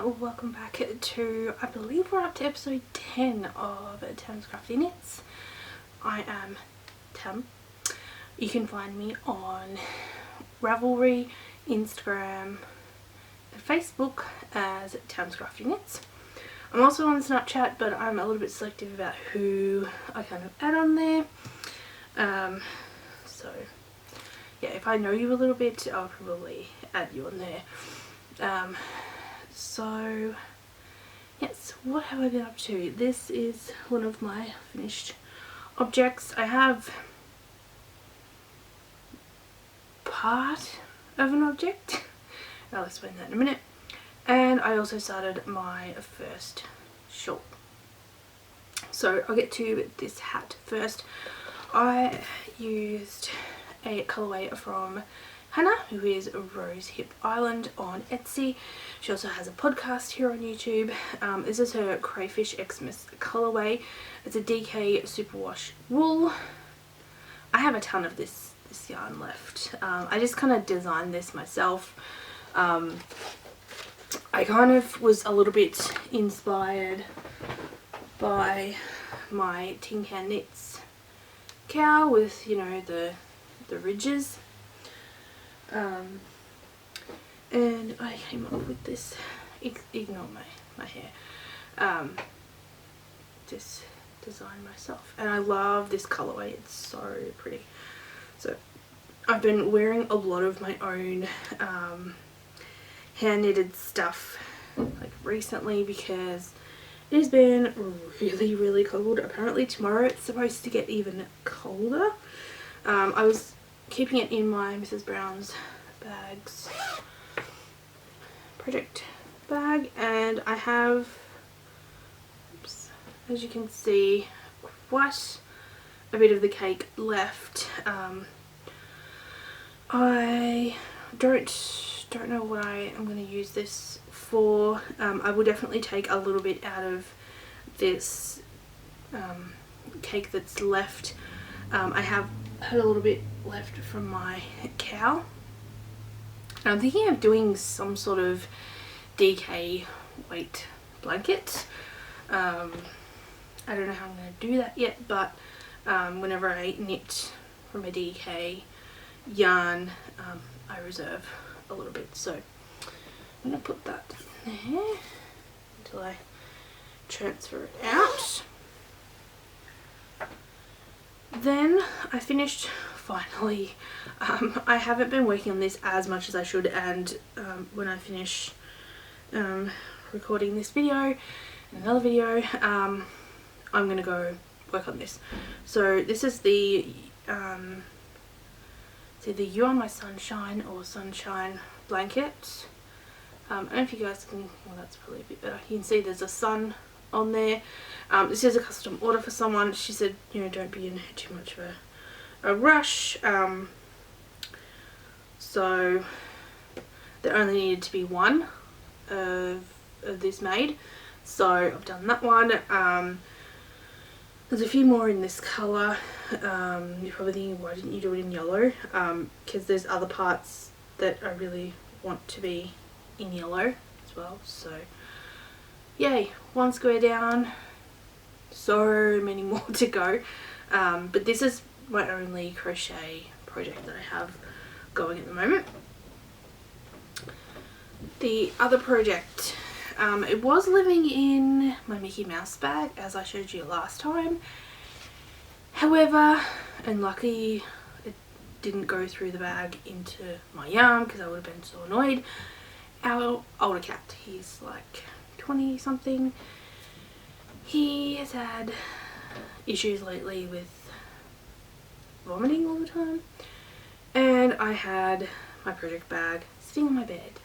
welcome back to, I believe we're up to episode 10 of TamsCraftyKnits. I am Tam. You can find me on Ravelry, Instagram and Facebook as TamsCraftyKnits. I'm also on Snapchat, but I'm a little bit selective about who I kind of add on there. So yeah, if I know you a little bit, I'll probably add you on there. So yes, what have I been up to? This is one of my finished objects. I have part of an object. I'll explain that in a minute. And I also started my first shawl. So I'll get to this hat first. I used a colourway from Hannah, who is Rose Hip Island on Etsy. She also has a podcast here on YouTube. This is her Crayfish Xmas colourway. It's a DK superwash wool. I have a ton of this yarn left. I just kind of designed this myself. I kind of was a little bit inspired by my Tin Can Knits cow with, you know, the ridges. And I came up with this, ignore my hair, this design myself, and I love this colourway. It's so pretty. So I've been wearing a lot of my own hand knitted stuff like recently because it has been really cold. Apparently tomorrow it's supposed to get even colder. I was keeping it in my Mrs. Brown's bags project bag, and I have, oops, as you can see, quite a bit of the cake left. I don't know what I am going to use this for. I will definitely take a little bit out of this cake that's left. I have had a little bit left from my cow. And I'm thinking of doing some sort of DK weight blanket. I don't know how I'm going to do that yet, but whenever I knit from a DK yarn, I reserve a little bit. So I'm going to put that there until I transfer it out. Then I finished, finally. I haven't been working on this as much as I should, and when I finish recording this video and another video, I'm going to go work on this. So this is the it's either You Are My Sunshine or Sunshine blanket. I don't know if you guys can, well, that's probably a bit better. You can see there's a sun on there. This is a custom order for someone. She said, you know, don't be in too much of a rush. So there only needed to be one of this made, so I've done that one. There's a few more in this colour. You're probably thinking, why didn't you do it in yellow? Because there's other parts that I really want to be in yellow as well. So yay, one square down, so many more to go. But this is my only crochet project that I have going at the moment. The other project, it was living in my Mickey Mouse bag, as I showed you last time. However, and lucky it didn't go through the bag into my yarn because I would have been so annoyed. Our older cat, he's like 20 something, he has had issues lately with vomiting all the time, and I had my project bag sitting on my bed.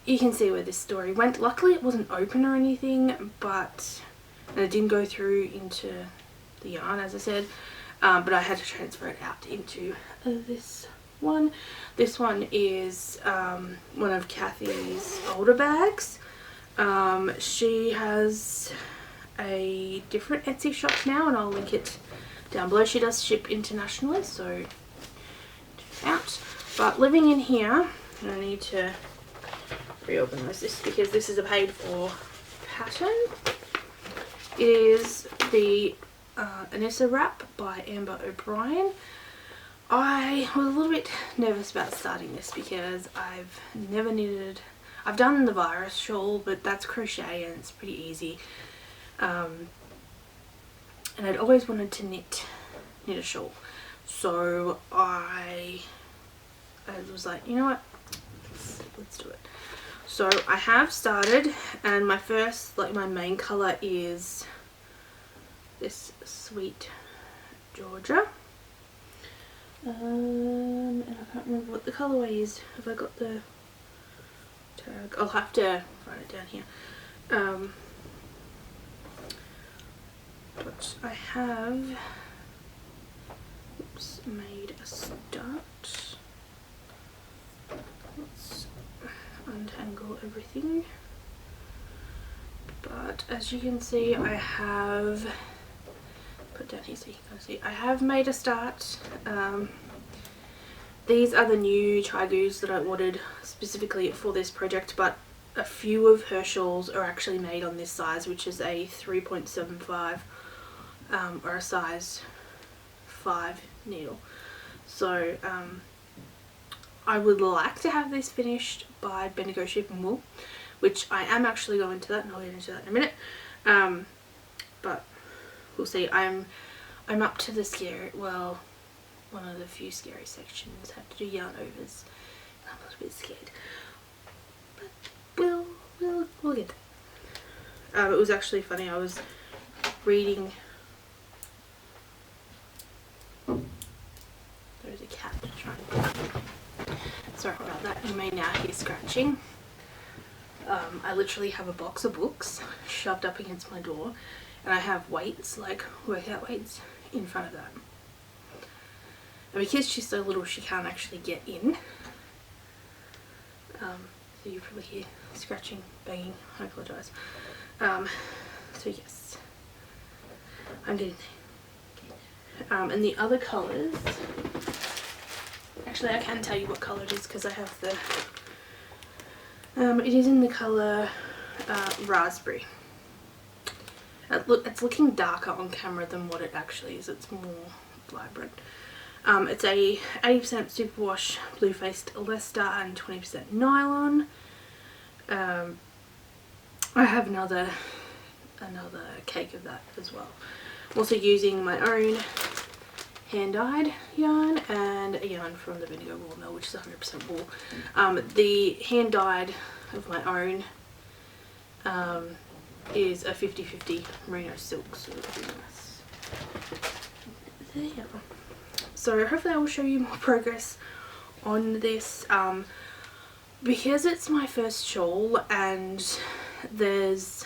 You can see where this story went. Luckily it wasn't open or anything, but and it didn't go through into the yarn, as I said, but I had to transfer it out into this one. This one is one of Kathy's older bags. She has a different Etsy shop now, and I'll link it down below. She does ship internationally, so check it out. But living in here, and I need to reorganise this because this is a paid for pattern. It is the Anissa wrap by Amber O'Brien. I was a little bit nervous about starting this because I've never knitted. I've done the virus shawl, but that's crochet and it's pretty easy. And I'd always wanted to knit a shawl, so I was like, you know what, let's do it. So I have started, and my first, like my main colour is this Sweet Georgia. And I can't remember what the colourway is. Have I got the tag? I'll have to write it down here. But I have made a start. Let's untangle everything. But as you can see, I have put down here so you can see I have made a start. These are the new Chaigus that I ordered specifically for this project, but a few of her shawls are actually made on this size, which is a 3.75 or a size 5 needle. So I would like to have this finished by Bendigo Sheep and Wool, which I am actually going to that, and I'll get into that in a minute. But we'll see. I'm up to the scary, well, one of the few scary sections. I have to do yarn overs. I'm a little bit scared, but we'll get there. It was actually funny. I was reading. There's a cat trying. Sorry about that. You may now hear scratching. I literally have a box of books shoved up against my door, and I have weights, like workout weights, in front of that. And because she's so little, she can't actually get in. So you probably hear scratching, banging. I apologise. So yes, I'm getting there. And the other colours, actually I can tell you what colour it is because I have the, it is in the colour raspberry. It's looking darker on camera than what it actually is. It's more vibrant. It's a 80% superwash Bluefaced Leicester and 20% nylon. I have another cake of that as well. I'm also using my own hand-dyed yarn and a yarn from the Bendigo Wool Mill, which is 100% wool. The hand-dyed of my own is a 50-50 merino silk, so it'll be nice. There. So hopefully I will show you more progress on this. Because it's my first shawl and there's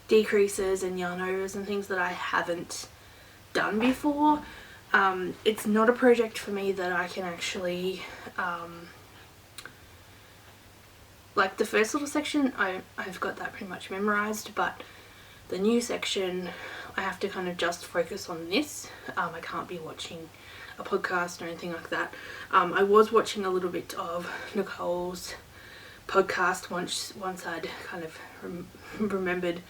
decreases and yarn overs and things that I haven't done before, it's not a project for me that I can actually like the first little section I've got that pretty much memorized, but the new section I have to kind of just focus on this. I can't be watching a podcast or anything like that. I was watching a little bit of Nicole's podcast once I'd kind of remembered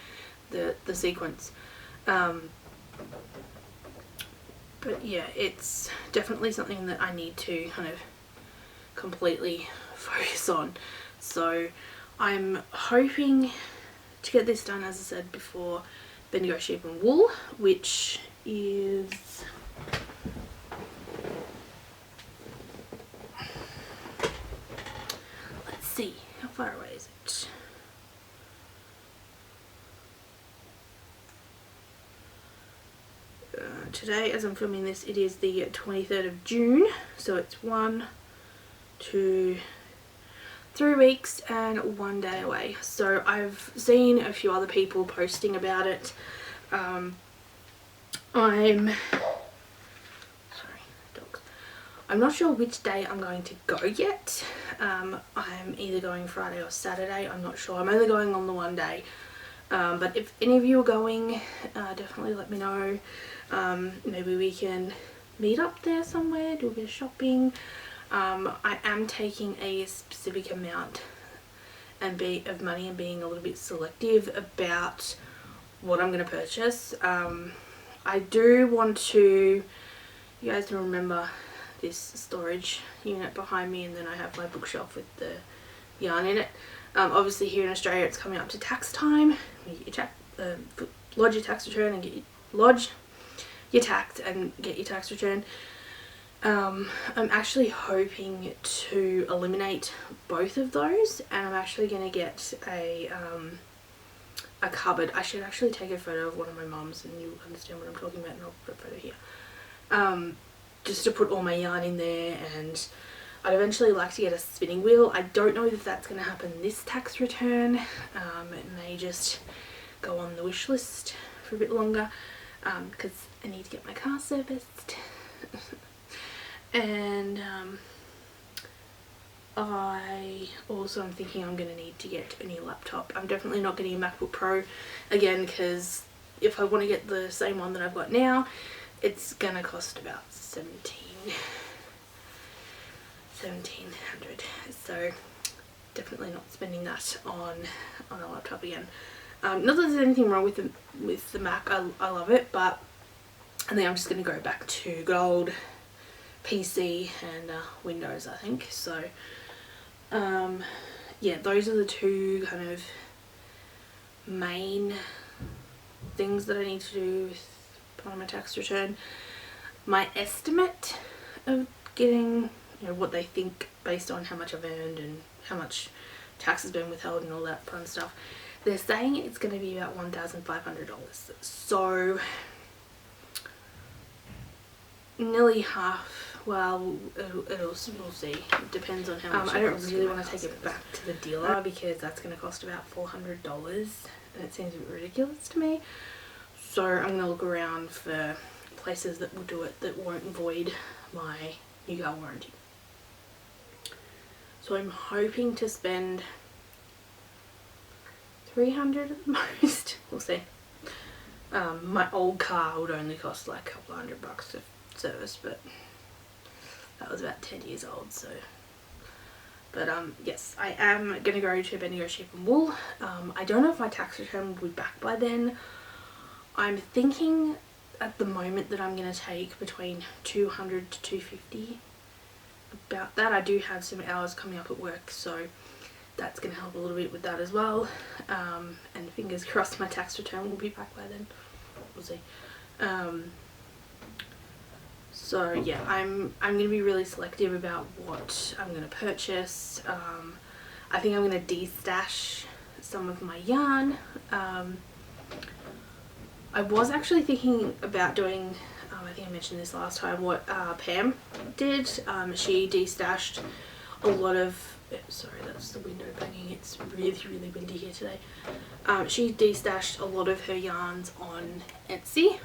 the sequence. But yeah, it's definitely something that I need to kind of completely focus on. So I'm hoping to get this done, as I said before, Bendigo Sheep and Wool, which is see, how far away is it? Today, as I'm filming this, it is the 23rd of June, so it's 1, 2, 3 weeks and 1 day away. So I've seen a few other people posting about it. I'm not sure which day I'm going to go yet. I'm either going Friday or Saturday, I'm not sure. I'm only going on the 1 day. But if any of you are going, definitely let me know. Maybe we can meet up there somewhere, do a bit of shopping. I am taking a specific amount of money and being a little bit selective about what I'm going to purchase. I do want to, you guys can remember this storage unit behind me, and then I have my bookshelf with the yarn in it. Obviously here in Australia it's coming up to tax time. You get your lodge your tax return and lodge your tax and get your tax return. I'm actually hoping to eliminate both of those, and I'm actually going to get a cupboard. I should actually take a photo of one of my mum's and you'll understand what I'm talking about, and I'll put a photo here. Just to put all my yarn in there, and I'd eventually like to get a spinning wheel. I don't know if that's going to happen this tax return. It may just go on the wish list for a bit longer, because I need to get my car serviced. And I also am thinking I'm going to need to get a new laptop. I'm definitely not getting a MacBook Pro again, because if I want to get the same one that I've got now, it's going to cost about $1,700. So definitely not spending that on a laptop again. Not that there's anything wrong with the Mac. I love it, but I think I'm just going to go back to good old PC and Windows, I think. So yeah, those are the two kind of main things that I need to do with my tax return. My estimate of getting, you know, what they think based on how much I've earned and how much tax has been withheld and all that fun stuff, they're saying it's going to be about $1,500. So nearly half. Well, we'll see. It depends on how much. I don't really want to take it back to the dealer, because that's going to cost about $400, and it seems a bit ridiculous to me. So I'm going to look around for places that will do it, that won't void my new car warranty. So I'm hoping to spend $300 at the most. We'll see. My old car would only cost like a couple $100 to service, but that was about 10 years old. So, but yes, I am going to go to Bendigo Sheep and Wool. I don't know if my tax return will be back by then. I'm thinking at the moment that I'm going to take between $200 to $250, about that. I do have some hours coming up at work, so that's going to help a little bit with that as well. And fingers crossed my tax return will be back by then. We'll see. So yeah, I'm going to be really selective about what I'm going to purchase. I think I'm going to de-stash some of my yarn. I was actually thinking about doing, I think I mentioned this last time, what Pam did. She de-stashed a lot of, sorry, that's the window banging, it's really windy here today. She de-stashed a lot of her yarns on Etsy.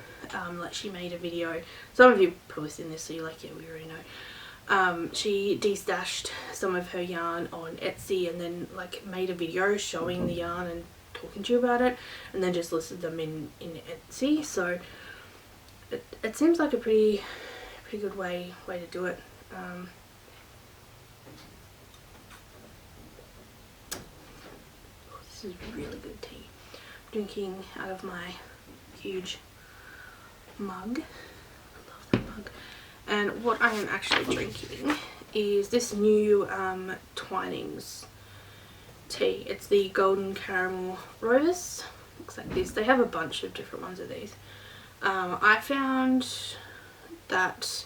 Like, she made a video, some of you probably seen this, so you're like, yeah, we already know. She de-stashed some of her yarn on Etsy, and then like made a video showing the yarn and talking to you about it, and then just listed them in Etsy. So it seems like a pretty good way to do it. This is really good tea. I'm drinking out of my huge mug. I love that mug. And what I am actually drinking is this new Twinings tea. It's the golden caramel rose. Looks like this. They have a bunch of different ones of these. I found that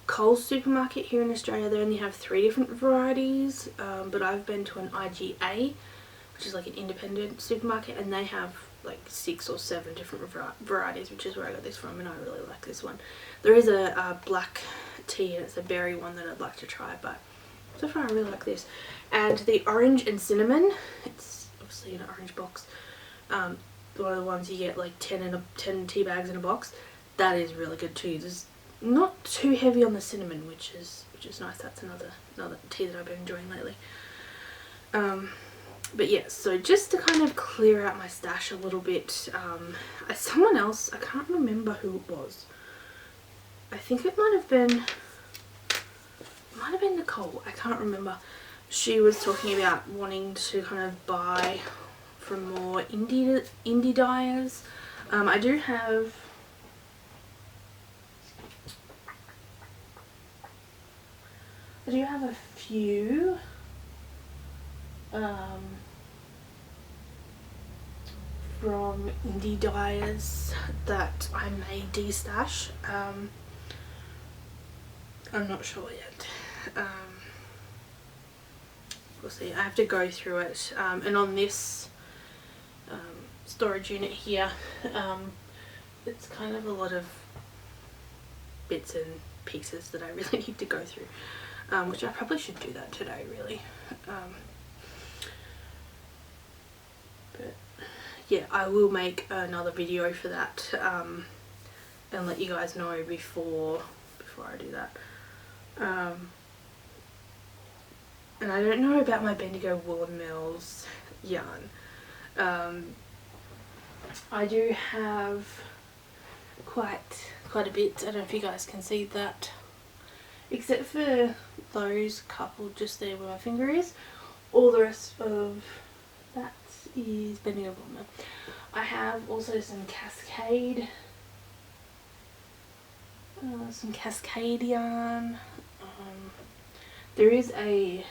Coles supermarket here in Australia, they only have 3 different varieties, but I've been to an IGA, which is like an independent supermarket, and they have like 6 or 7 different varieties, which is where I got this from, and I really like this one. There is a black tea, and it's a berry one that I'd like to try, but so far I really like this. And the orange and cinnamon, it's obviously in an orange box, one of the ones you get like 10 tea bags in a box. That is really good too. It's not too heavy on the cinnamon, which is nice. That's another tea that I've been enjoying lately. But yeah, so just to kind of clear out my stash a little bit, someone else, I can't remember who it was. I think it might have been Nicole, I can't remember. she was talking about wanting to kind of buy from more indie dyers. I do have a few from indie dyers that I may destash. I'm not sure yet. We'll see. I have to go through it. And on this storage unit here, it's kind of a lot of bits and pieces that I really need to go through, which I probably should do that today, really. But yeah, I will make another video for that, and let you guys know before I do that. And I don't know about my Bendigo Woolen Mills yarn. I do have quite a bit. I don't know if you guys can see that, except for those couple just there where my finger is. All the rest of that is Bendigo Woolen Mill. I have also some Cascade yarn. There is a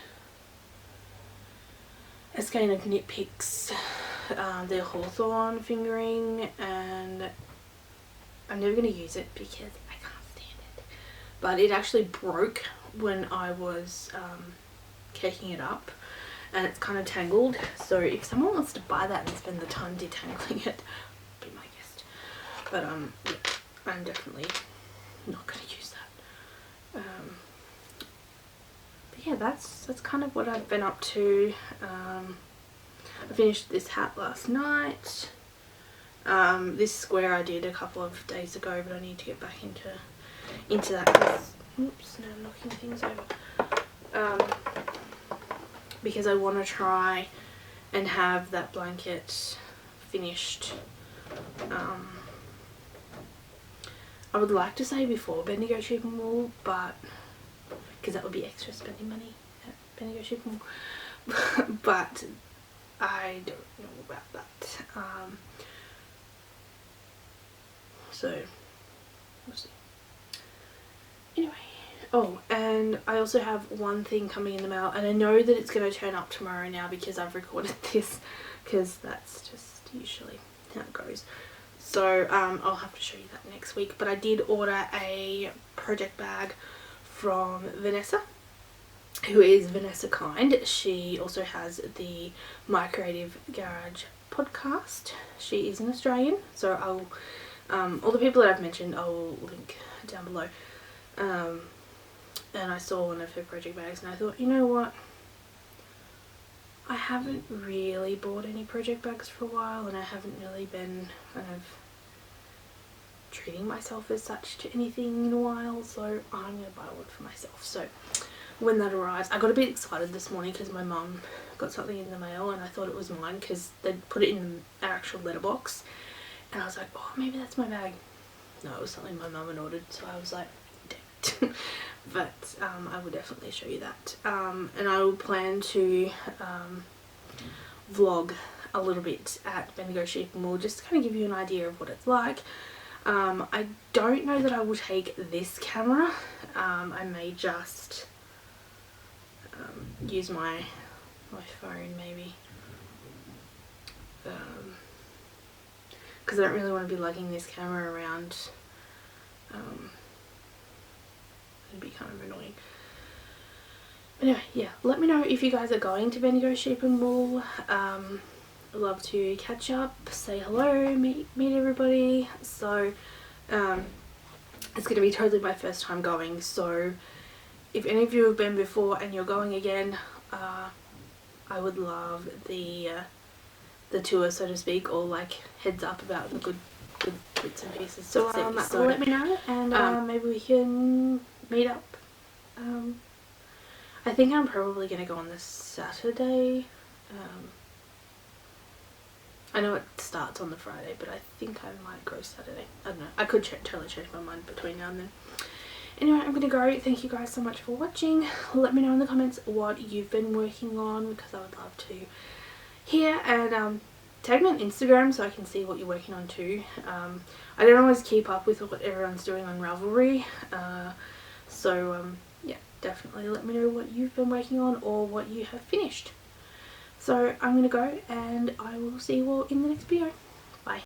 skein of Knit Picks, their Hawthorn fingering, and I'm never going to use it because I can't stand it. But it actually broke when I was caking it up, and it's kind of tangled. So if someone wants to buy that and spend the time detangling it, be my guest. But yeah, I'm definitely not going to use that. But yeah, that's kind of what I've been up to. I finished this hat last night. This square I did a couple of days ago, but I need to get back into that. Oops, now I'm knocking things over. Because I want to try and have that blanket finished. I would like to say before Bendigo Shipping Wool, but because that would be extra spending money at Bendigo Shipping Wool. But I don't know about that. So we'll see. Anyway, oh, and I also have one thing coming in the mail, and I know that it's going to turn up tomorrow now because I've recorded this, because that's just usually how it goes. So I'll have to show you that next week. But I did order a project bag from Vanessa, who is Vanessa Kind. She also has the My Creative Garage podcast. She is an Australian, so I'll all the people that I've mentioned I'll link down below. And I saw one of her project bags and I thought, you know what, I haven't really bought any project bags for a while, and I haven't really been kind of treating myself as such to anything in a while, so I'm going to buy one for myself. So when that arrives, I got a bit excited this morning because my mum got something in the mail and I thought it was mine because they'd put it in our actual letterbox, and I was like, oh, maybe that's my bag. No, it was something my mum had ordered, so I was like, damn it. But I will definitely show you that, and I will plan to vlog a little bit at Bendigo Sheep and Wool, just to kind of give you an idea of what it's like. I don't know that I will take this camera. I may just use my phone maybe, because I don't really want to be lugging this camera around. It'd be kind of annoying. Anyway, yeah, let me know if you guys are going to Bendigo Sheep and Wool. I'd love to catch up, say hello, meet everybody. So it's going to be totally my first time going, so if any of you have been before and you're going again, I would love the tour, so to speak, or like heads up about the good bits and pieces. So let me know, and maybe we can meet up. I think I'm probably going to go on this Saturday. I know it starts on the Friday, but I think I might go Saturday. I don't know. I could totally change my mind between now and then. Anyway, I'm gonna go. Thank you guys so much for watching. Let me know in the comments what you've been working on, because I would love to hear, and tag me on Instagram so I can see what you're working on too. I don't always keep up with what everyone's doing on Ravelry, yeah, definitely let me know what you've been working on or what you have finished. So I'm gonna go, and I will see you all in the next video.